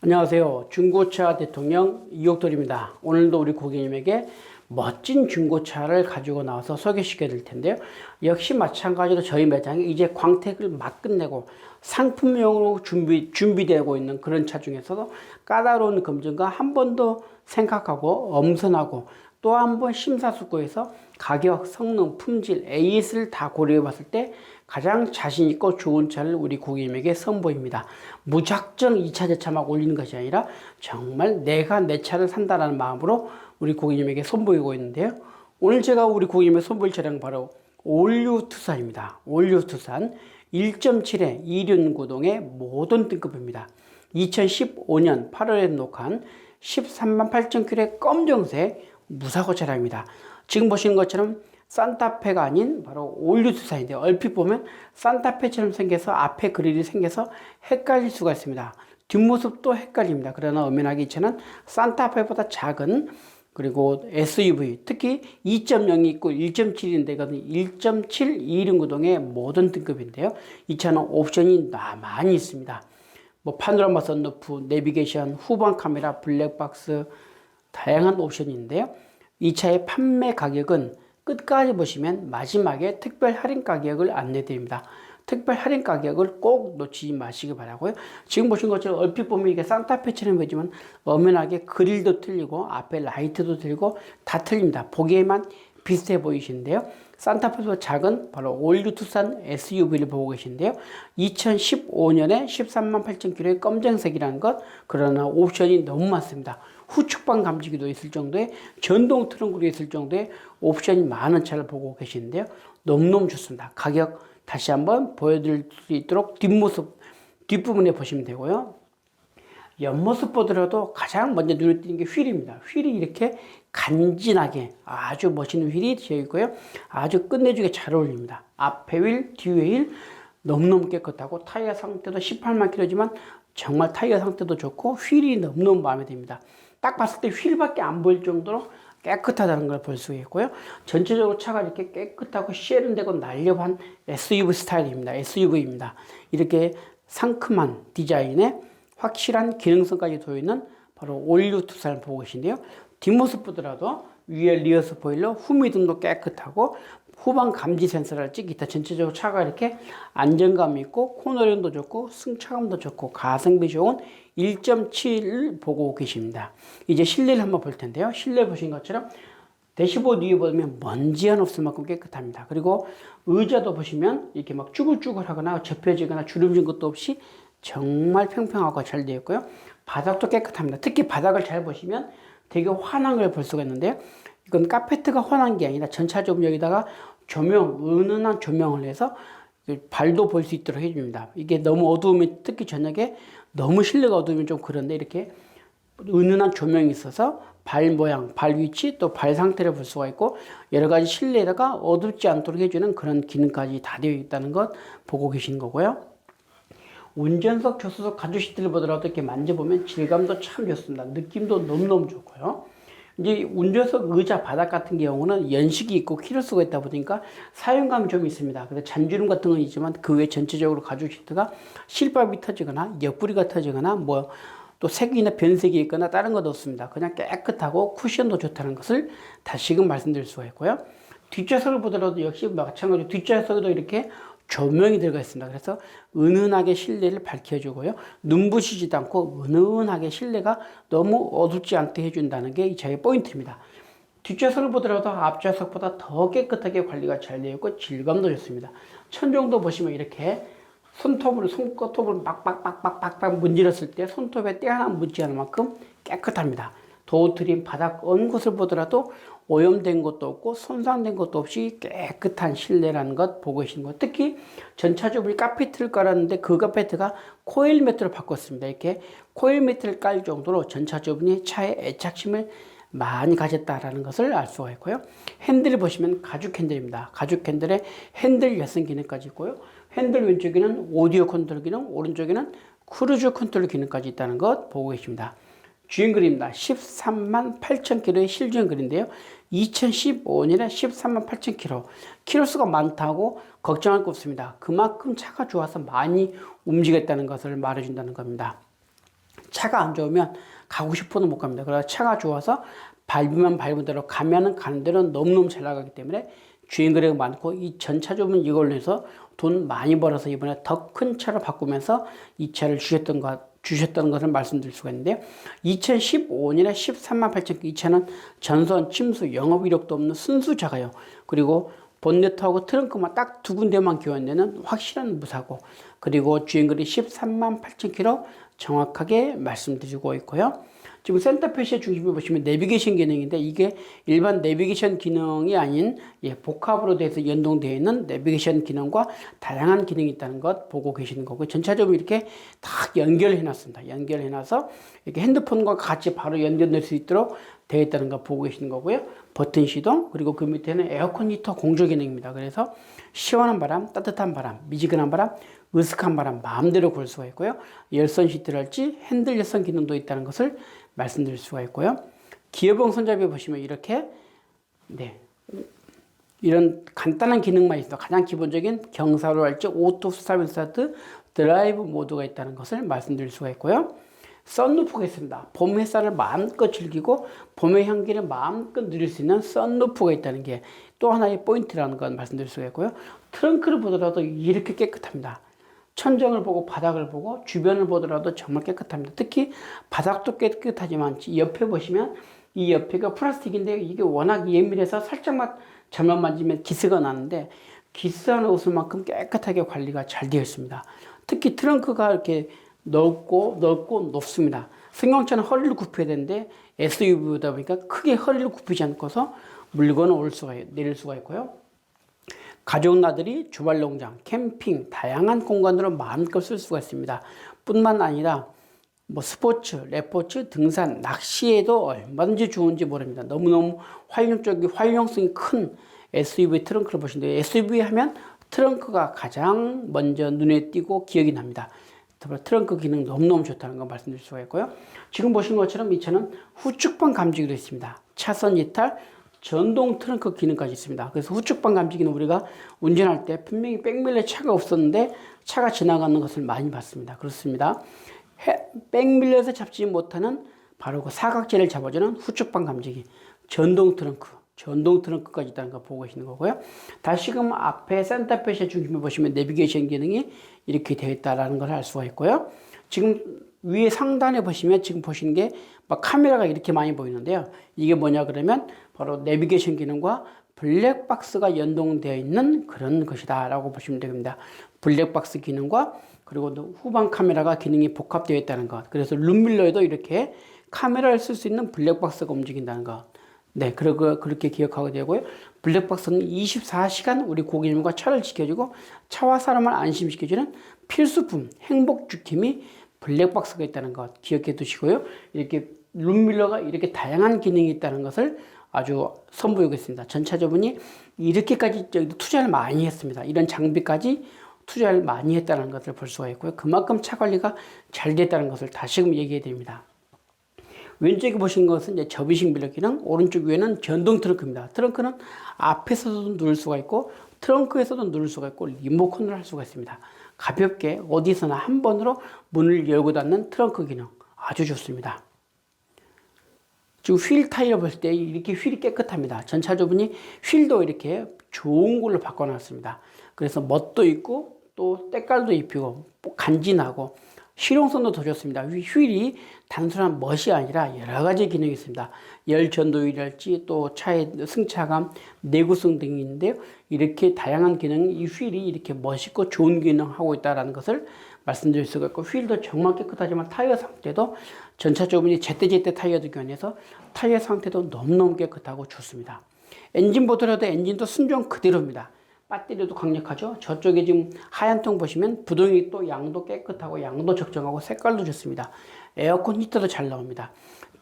안녕하세요. 중고차 대통령 이옥돌입니다. 오늘도 우리 고객님에게 멋진 중고차를 가지고 나와서 소개시켜 드릴 텐데요. 역시 마찬가지로 저희 매장에 이제 광택을 막 끝내고 상품용으로 준비되고 있는 그런 차 중에서도 까다로운 검증과 한 번 더 생각하고 엄선하고 또 한 번 심사숙고해서 가격, 성능, 품질, AS를 다 고려해 봤을 때 가장 자신있고 좋은 차를 우리 고객님에게 선보입니다. 무작정 2차 제차 막 올리는 것이 아니라 정말 내가 내 차를 산다는 마음으로 우리 고객님에게 선보이고 있는데요. 오늘 제가 우리 고객님에게 선보일 차량은 바로 올류 투싼입니다. 올류 투싼 1.7의 2륜구동의 모든 등급입니다. 2015년 8월에 녹한 13만 8천 킬로의 검정색 무사고 차량입니다. 지금 보시는 것처럼 산타페가 아닌 바로 올류 투싼인데 얼핏 보면 산타페처럼 생겨서 앞에 그릴이 생겨서 헷갈릴 수가 있습니다. 뒷모습도 헷갈립니다. 그러나 엄연하게 이 차는 산타페보다 작은 그리고 SUV 특히 2.0이 있고 1.7인데 이거는 1.7 2륜구동의 모든 등급인데요. 이 차는 옵션이 많이 있습니다. 뭐 파노라마 선루프, 내비게이션, 후방 카메라, 블랙박스 다양한 옵션이 있는데요. 이 차의 판매 가격은 끝까지 보시면 마지막에 특별 할인 가격을 안내 드립니다. 특별 할인 가격을 꼭 놓치지 마시기 바라고요. 지금 보신 것처럼 얼핏 보면 이게 산타페처럼 보이지만 엄연하게 그릴도 틀리고 앞에 라이트도 틀리고 다 틀립니다. 보기에만 비슷해 보이시는데요. 산타페보다 작은 바로 올류 투싼 SUV를 보고 계신데요. 2015년에 13만 8천 킬로의 검정색이라는 것, 그러나 옵션이 너무 많습니다. 후측방 감지기도 있을 정도의 전동 트렁크도 있을 정도의 옵션이 많은 차를 보고 계시는데요. 너무너무 좋습니다. 가격 다시 한번 보여드릴 수 있도록 뒷부분에 보시면 되고요. 옆모습 보더라도 가장 먼저 눈에 띄는 게 휠입니다. 휠이 이렇게 간지나게 아주 멋있는 휠이 되어 있고요. 아주 끝내주게 잘 어울립니다. 앞에 휠, 뒤에 휠 너무너무 깨끗하고 타이어 상태도 18만 킬로지만 정말 타이어 상태도 좋고 휠이 너무너무 마음에 듭니다. 딱 봤을 때 휠밖에 안 보일 정도로 깨끗하다는 걸 볼 수 있고요. 전체적으로 차가 이렇게 깨끗하고 세련되고 날렵한 SUV 스타일입니다. SUV입니다. 이렇게 상큼한 디자인에 확실한 기능성까지 도있는 바로 올류 투싼을 보고 계신데요. 뒷모습 보더라도 위에 리어 스포일러, 후미등도 깨끗하고 후방 감지 센서랄지 기타 전체적으로 차가 이렇게 안정감 있고 코너링도 좋고 승차감도 좋고 가성비 좋은 1.7을 보고 계십니다. 이제 실내를 한번 볼 텐데요. 실내 보신 것처럼 대시보드 위에 보면 먼지 하나 없을 만큼 깨끗합니다. 그리고 의자도 보시면 이렇게 막 쭈글쭈글하거나 접혀지거나 주름진 것도 없이 정말 평평하고 잘 되어 있고요. 바닥도 깨끗합니다. 특히 바닥을 잘 보시면 되게 환한 걸 볼 수가 있는데요. 이건 카페트가 환한 게 아니라 전차적으로 여기다가 조명, 은은한 조명을 해서 발도 볼 수 있도록 해줍니다. 이게 너무 어두우면 특히 저녁에 너무 실내가 어두우면 좀 그런데 이렇게 은은한 조명이 있어서 발 모양, 발 위치 또 발 상태를 볼 수가 있고 여러 가지 실내에다가 어둡지 않도록 해주는 그런 기능까지 다 되어 있다는 것 보고 계신 거고요. 운전석, 조수석 가죽 시트를 보더라도 이렇게 만져보면 질감도 참 좋습니다. 느낌도 너무너무 좋고요. 이제 운전석 의자 바닥 같은 경우는 연식이 있고 키로수가 있다 보니까 사용감이 좀 있습니다. 그래서 잔주름 같은 건 있지만 그 외 전체적으로 가죽 시트가 실밥이 터지거나 옆구리가 터지거나 뭐 또 색이나 변색이 있거나 다른 것 없습니다. 그냥 깨끗하고 쿠션도 좋다는 것을 다시금 말씀드릴 수가 있고요. 뒷좌석을 보더라도 역시 마찬가지로 뒷좌석에도 이렇게 조명이 들어가 있습니다. 그래서 은은하게 실내를 밝혀주고요. 눈부시지도 않고 은은하게 실내가 너무 어둡지 않게 해준다는 게 이 차의 포인트입니다. 뒷좌석을 보더라도 앞좌석보다 더 깨끗하게 관리가 잘 되어 있고 질감도 좋습니다. 천정도 보시면 이렇게 손톱으로 빡빡빡빡빡 문질렀을 때 손톱에 때 하나 묻지 않을 만큼 깨끗합니다. 도어 트림 바닥 언 곳을 보더라도 오염된 것도 없고 손상된 것도 없이 깨끗한 실내라는 것 보고 계시는 것. 특히 전차적으로 카페트를 깔았는데 그 카페트가 코일 매트로 바꿨습니다. 이렇게 코일 매트를 깔 정도로 전차적으로 차의 애착심을 많이 가졌다라는 것을 알 수가 있고요. 핸들을 보시면 가죽 핸들입니다. 가죽 핸들에 핸들 여성 기능까지 있고요. 핸들 왼쪽에는 오디오 컨트롤 기능, 오른쪽에는 크루즈 컨트롤 기능까지 있다는 것 보고 계십니다. 주행거리입니다. 13만 8천 킬로의 실주행거리인데요. 2015년에 13만 8천 킬로. 킬로수가 많다고 걱정할 거 없습니다. 그만큼 차가 좋아서 많이 움직였다는 것을 말해준다는 겁니다. 차가 안 좋으면 가고 싶어도 못 갑니다. 그래서 차가 좋아서 밟으면 밟은 대로 가면은 가는 대로 너무너무 잘 나가기 때문에 주행 거리가 많고 이 전차주분 이걸로 해서 돈 많이 벌어서 이번에 더 큰 차로 바꾸면서 이 차를 주셨던 것을 말씀드릴 수가 있는데요. 2015년에 13만 8천 이 차는 전선, 침수, 영업 이력도 없는 순수자가요. 그리고 본네트하고 트렁크만 딱 두 군데만 교환되는 확실한 무사고, 그리고 주행거리 13만 8천 킬로 정확하게 말씀드리고 있고요. 지금 센터페시의 중심에 보시면 내비게이션 기능인데 이게 일반 내비게이션 기능이 아닌 복합으로 돼서 연동되어 있는 내비게이션 기능과 다양한 기능이 있다는 것 보고 계시는 거고요. 전차적으로 이렇게 딱 연결해 놨습니다. 연결해 놔서 이렇게 핸드폰과 같이 바로 연결될 수 있도록 되어 있다는 거 보고 계시는 거고요. 버튼 시동, 그리고 그 밑에는 에어컨 히터 공조 기능입니다. 그래서 시원한 바람, 따뜻한 바람, 미지근한 바람, 으슥한 바람 마음대로 골 수가 있고요. 열선 시트랄지 핸들 열선 기능도 있다는 것을 말씀드릴 수가 있고요. 기어봉 손잡이 보시면 이렇게 이런 간단한 기능만 있습니다. 가장 기본적인 경사로 할지 오토 스탑 스타트 드라이브 모드가 있다는 것을 말씀드릴 수가 있고요. 썬루프가 있습니다. 봄 햇살을 마음껏 즐기고 봄의 향기를 마음껏 누릴 수 있는 썬루프가 있다는 게 또 하나의 포인트라는 건 말씀드릴 수가 있고요. 트렁크를 보더라도 이렇게 깨끗합니다. 천정을 보고 바닥을 보고 주변을 보더라도 정말 깨끗합니다. 특히 바닥도 깨끗하지만 옆에 보시면 이 옆에가 플라스틱인데 이게 워낙 예민해서 살짝만 잘못 만지면 기스가 나는데 기스하는 옷을 만큼 깨끗하게 관리가 잘 되어 있습니다. 특히 트렁크가 이렇게 넓고 높습니다. 승용차는 허리를 굽혀야 되는데 SUV다 보니까 크게 허리를 굽히지 않고서 물건을 내릴 수가 있고요. 가족 나들이, 주말농장, 캠핑, 다양한 공간으로 마음껏 쓸 수가 있습니다. 뿐만 아니라 스포츠, 레포츠, 등산, 낚시에도 얼마든지 좋은지 모릅니다. 너무너무 활용성이 큰 SUV 트렁크를 보시는데 SUV 하면 트렁크가 가장 먼저 눈에 띄고 기억이 납니다. 트렁크 기능 너무너무 좋다는 거 말씀드릴 수가 있고요. 지금 보시는 것처럼 이 차는 후측방 감지기도 있습니다. 차선 이탈, 전동 트렁크 기능까지 있습니다. 그래서 후측방 감지기는 우리가 운전할 때 분명히 백밀러에 차가 없었는데 차가 지나가는 것을 많이 봤습니다. 그렇습니다. 백밀러에서 잡지 못하는 바로 그 사각지를 잡아주는 후측방 감지기, 전동 트렁크까지 있다는 거 보고 계시는 거고요. 다시금 앞에 센터페시아 중심에 보시면 내비게이션 기능이 이렇게 되어 있다는 걸 알 수가 있고요. 지금 위에 상단에 보시면 지금 보시는 게 막 카메라가 이렇게 많이 보이는데요. 이게 뭐냐 그러면 바로 내비게이션 기능과 블랙박스가 연동되어 있는 그런 것이다 라고 보시면 됩니다. 블랙박스 기능과 그리고 후방 카메라가 기능이 복합되어 있다는 것. 그래서 룸밀러에도 이렇게 카메라를 쓸 수 있는 블랙박스가 움직인다는 것. 그렇게 기억하게 되고요. 블랙박스는 24시간 우리 고객님과 차를 지켜주고 차와 사람을 안심시켜주는 필수품, 행복주킴이 블랙박스가 있다는 것 기억해 두시고요. 이렇게 룸밀러가 이렇게 다양한 기능이 있다는 것을 아주 선보이겠습니다. 전차저분이 이렇게까지 투자를 많이 했습니다. 이런 장비까지 투자를 많이 했다는 것을 볼 수가 있고요. 그만큼 차 관리가 잘 됐다는 것을 다시금 얘기해 드립니다. 왼쪽에 보신 것은 이제 접이식 밀러 기능, 오른쪽 위에는 전동 트렁크입니다. 트렁크는 앞에서도 누를 수가 있고 트렁크에서도 누를 수가 있고 리모컨을 할 수가 있습니다. 가볍게 어디서나 한 번으로 문을 열고 닫는 트렁크 기능 아주 좋습니다. 지금 휠 타이어 볼 때 이렇게 휠이 깨끗합니다. 전차주분이 휠도 이렇게 좋은 걸로 바꿔놨습니다. 그래서 멋도 있고 또 때깔도 입히고 간지나고 실용성도 더 좋습니다. 휠이 단순한 멋이 아니라 여러 가지 기능이 있습니다. 열 전도율이랄지 또 차의 승차감, 내구성 등이 있는데요. 이렇게 다양한 기능, 이 휠이 이렇게 멋있고 좋은 기능하고 있다는 것을 말씀드릴 수가 있고, 휠도 정말 깨끗하지만 타이어 상태도 전차주분이 제때제때 타이어도 교환해서 타이어 상태도 너무너무 깨끗하고 좋습니다. 엔진 보더라도 엔진도 순정 그대로입니다. 배터리도 강력하죠. 저쪽에 지금 하얀 통 보시면 부동이 또 양도 깨끗하고 양도 적정하고 색깔도 좋습니다. 에어컨 히터도 잘 나옵니다.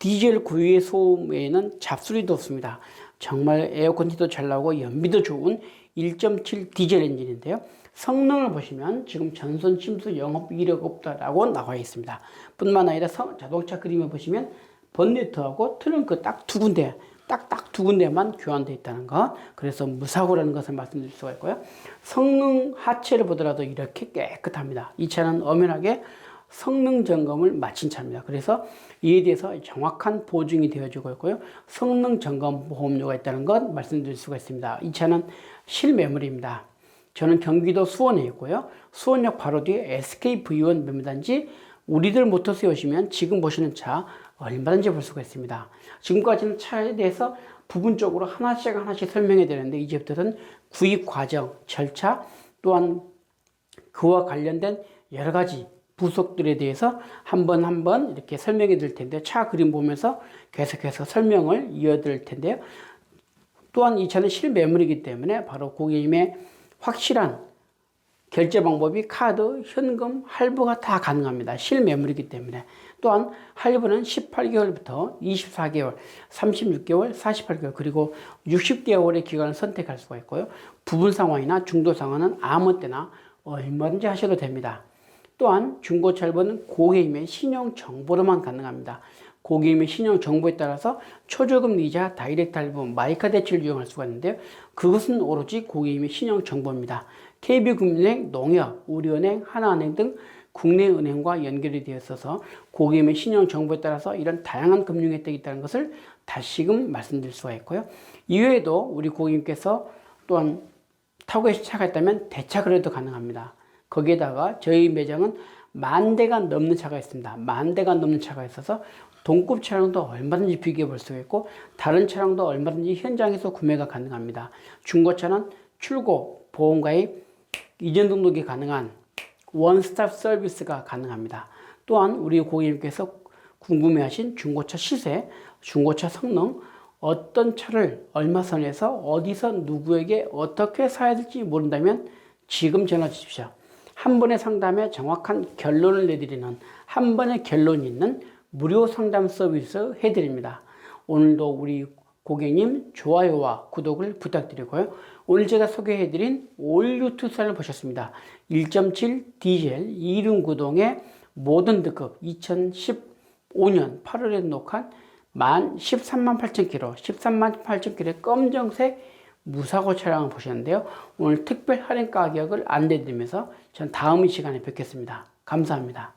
디젤 고유의 소음에는 잡소리도 없습니다. 정말 에어컨 히터 잘 나오고 연비도 좋은 1.7 디젤 엔진인데요. 성능을 보시면 지금 전선 침수 영업 이력 없다라고 나와 있습니다. 뿐만 아니라 자동차 그림을 보시면 번네트하고 트렁크 딱 두 군데만 교환되어 있다는 것. 그래서 무사고라는 것을 말씀드릴 수가 있고요. 성능 하체를 보더라도 이렇게 깨끗합니다. 이 차는 엄연하게 성능 점검을 마친 차입니다. 그래서 이에 대해서 정확한 보증이 되어지고 있고요. 성능 점검 보험료가 있다는 것 말씀드릴 수가 있습니다. 이 차는 실매물입니다. 저는 경기도 수원에 있고요. 수원역 바로 뒤에 SKV1 매매단지 우리들 모터스에 오시면 지금 보시는 차 얼마든지 볼 수가 있습니다. 지금까지는 차에 대해서 부분적으로 하나씩 설명해야 되는데 이제부터는 구입 과정, 절차 또한 그와 관련된 여러 가지 부속들에 대해서 한 번 이렇게 설명해 드릴 텐데 차 그림 보면서 계속해서 설명을 이어드릴 텐데요. 또한 이 차는 실매물이기 때문에 바로 고객님의 확실한 결제 방법이 카드, 현금, 할부가 다 가능합니다. 실매물이기 때문에. 또한 할부는 18개월부터 24개월, 36개월, 48개월 그리고 60개월의 기간을 선택할 수가 있고요. 부분 상환이나 중도 상환은 아무 때나 얼마든지 하셔도 됩니다. 또한 중고차 할부는 고객님의 신용 정보로만 가능합니다. 고객님의 신용 정보에 따라서 초저금 이자, 다이렉트 할부, 마이카 대출을 이용할 수가 있는데요. 그것은 오로지 고객님의 신용 정보입니다. KB금융은행, 농협, 우리은행, 하나은행 등 국내 은행과 연결이 되어 있어서 고객님의 신용 정보에 따라서 이런 다양한 금융 혜택이 있다는 것을 다시금 말씀드릴 수가 있고요. 이외에도 우리 고객님께서 또한 타고 계신 차가 있다면 대차 거래도 가능합니다. 거기에다가 저희 매장은 10,000대가 넘는 차가 있습니다. 10,000대가 넘는 차가 있어서 동급 차량도 얼마든지 비교해 볼 수가 있고 다른 차량도 얼마든지 현장에서 구매가 가능합니다. 중고차는 출고, 보험가입, 이전 등록이 가능한 원스톱 서비스가 가능합니다. 또한 우리 고객님께서 궁금해하신 중고차 시세, 중고차 성능, 어떤 차를 얼마 선에서 어디서 누구에게 어떻게 사야 될지 모른다면 지금 전화 주십시오. 한 번의 상담에 정확한 결론을 내드리는 한 번의 결론이 있는 무료 상담 서비스 해드립니다. 오늘도 우리 고객님 좋아요와 구독을 부탁드리고요. 오늘 제가 소개해드린 올류 투싼을 보셨습니다. 1.7 디젤 2륜9동의 모든 등급 2015년 8월에 녹한 138,000km, 138,000km의 검정색 무사고 차량을 보셨는데요. 오늘 특별 할인 가격을 안내드리면서 전 다음 시간에 뵙겠습니다. 감사합니다.